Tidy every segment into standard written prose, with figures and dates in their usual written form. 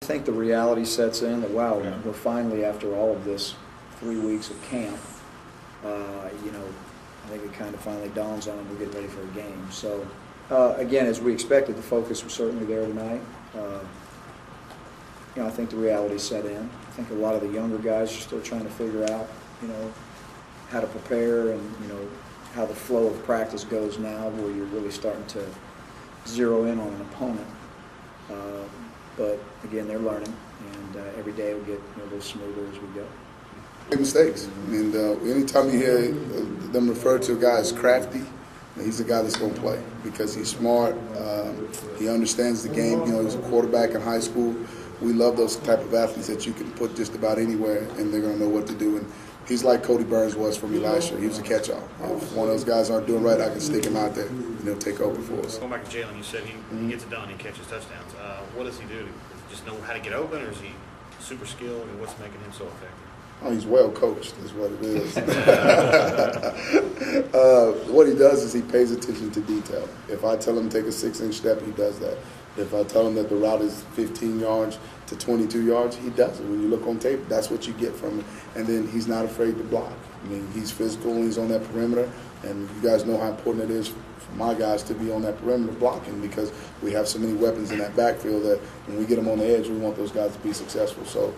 I think the reality sets in that, wow, we're finally, after all of this 3 weeks of camp, I think it kind of finally dawns on them we're getting ready for a game. So, again, as we expected, the focus was certainly there tonight. I think the reality set in. I think a lot of the younger guys are still trying to figure out, how to prepare and, how the flow of practice goes now, where you're really starting to zero in on an opponent. But again, they're learning, and every day will get a little smoother as we go. Mistakes, and anytime you hear them refer to a guy as crafty, he's a guy that's going to play because he's smart. He understands the game. He's a quarterback in high school. We love those type of athletes that you can put just about anywhere, and they're going to know what to do. And he's like Cody Burns was for me last year. He was a catch-all. If one of those guys aren't doing right, I can stick him out there, and he'll take over for us. Going back to Jalen, you said he gets it done, he catches touchdowns. What does he do? Does he just know how to get open, or is he super skilled, and what's making him so effective? Oh, he's well coached is what it is. What he does is he pays attention to detail. If I tell him to take a 6-inch step, he does that. If I tell him that the route is 15 yards to 22 yards, he does it. When you look on tape, that's what you get from him. And then he's not afraid to block. I mean, he's physical and he's on that perimeter. And you guys know how important it is for my guys to be on that perimeter blocking because we have so many weapons in that backfield that when we get them on the edge, we want those guys to be successful. So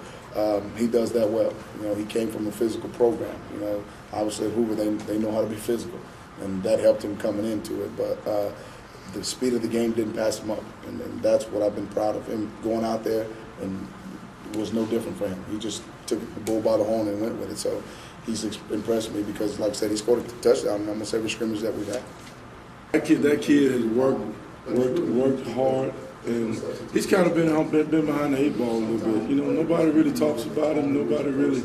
he does that well. He came from a physical program. Obviously at Hoover, they know how to be physical. And that helped him coming into it. But the speed of the game didn't pass him up. And that's what I've been proud of him going out there. And it was no different for him. He just took the bull by the horn and went with it. So he's impressed me because, like I said, he scored a touchdown in almost every scrimmage that we've had. That kid has worked hard, and he's kind of been behind the 8 ball a little bit. Nobody really talks about him. Nobody really,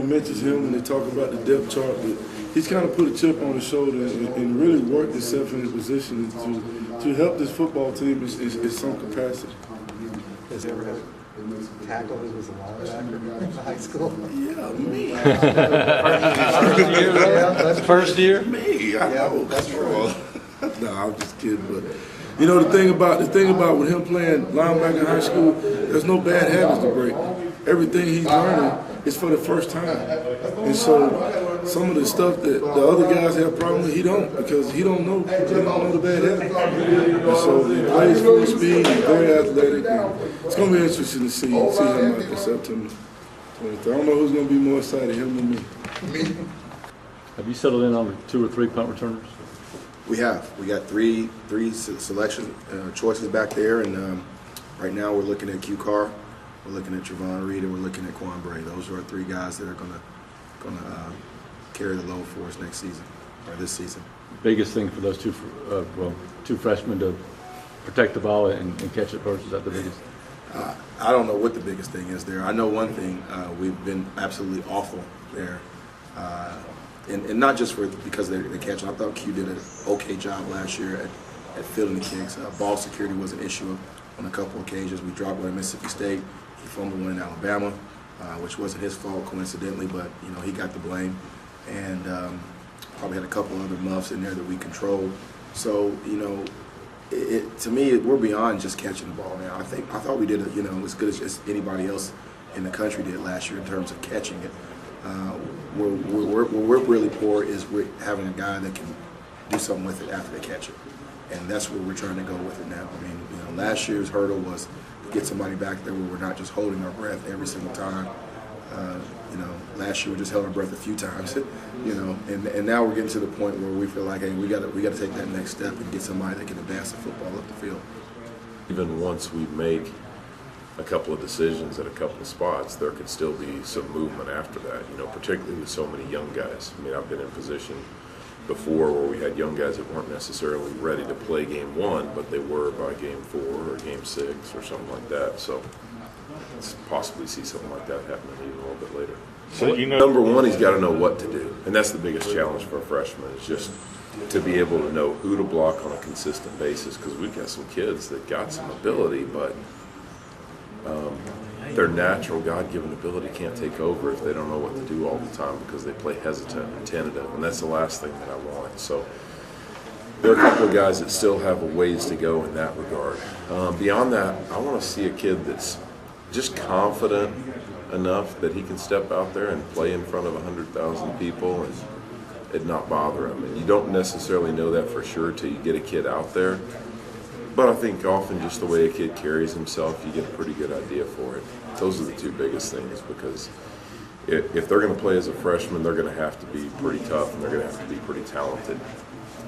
mentions him when they talk about the depth chart. But he's kind of put a chip on his shoulder and really worked himself in a position to help this football team in some capacity. Has he ever had tackle who was a linebacker in high school? Yeah, me. That's first year? Me, I know. That's true. No, I'm just kidding, but the thing about with him playing linebacker in high school, there's no bad habits to break. Everything he's learning is for the first time, and so some of the stuff that the other guys have problems with, he don't because he don't know the bad habits. And so he plays full speed, he's very athletic. And it's gonna be interesting to see him out there September 23rd. I don't know who's gonna be more excited, him or me. Have you settled in on 2 or 3 punt returners? We have. We got three selection choices back there, and right now we're looking at Q Carr, we're looking at Trevon Reed, and we're looking at Quan Bray. Those are our 3 guys that are gonna carry the load for us next season or this season. Biggest thing for those 2 freshmen to protect the ball and catch it first, is that the biggest? I don't know what the biggest thing is there. I know one thing: we've been absolutely awful there. And not just because they're catching. I thought Q did an okay job last year at fielding the kicks. Ball security was an issue on a couple occasions. We dropped one at Mississippi State. He fumbled one in Alabama, which wasn't his fault coincidentally, but he got the blame. And probably had a couple other muffs in there that we controlled. So to me, we're beyond just catching the ball now. I thought we did as good as anybody else in the country did last year in terms of catching it. Where we're really poor is we're having a guy that can do something with it after they catch it, and that's where we're trying to go with it now. I mean, last year's hurdle was to get somebody back there where we're not just holding our breath every single time. Last year we just held our breath a few times, and now we're getting to the point where we feel like, hey, we got to take that next step and get somebody that can advance the football up the field. Even once we make a couple of decisions at a couple of spots, there could still be some movement after that, particularly with so many young guys. I mean, I've been in position before where we had young guys that weren't necessarily ready to play game 1, but they were by game 4 or game 6 or something like that. So let's possibly see something like that happening even a little bit later. So number 1, he's got to know what to do, and that's the biggest challenge for a freshman, is just to be able to know who to block on a consistent basis, because we've got some kids that got some ability, but their natural God-given ability can't take over if they don't know what to do all the time because they play hesitant and tentative, and that's the last thing that I want. So there are a couple of guys that still have a ways to go in that regard. Beyond that, I want to see a kid that's just confident enough that he can step out there and play in front of 100,000 people and it not bother him. And you don't necessarily know that for sure till you get a kid out there. But I think often just the way a kid carries himself, you get a pretty good idea for it. Those are the two biggest things, because if they're going to play as a freshman, they're going to have to be pretty tough and they're going to have to be pretty talented.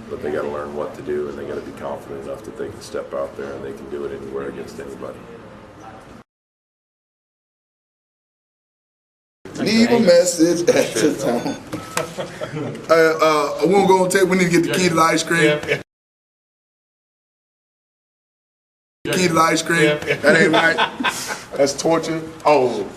But they got to learn what to do, and they got to be confident enough that they can step out there and they can do it anywhere against anybody. Leave a message at the tone. I won't go on tape. We need to get the key to the ice cream. Yeah. Key to the ice cream. That ain't right. That's torture. Oh.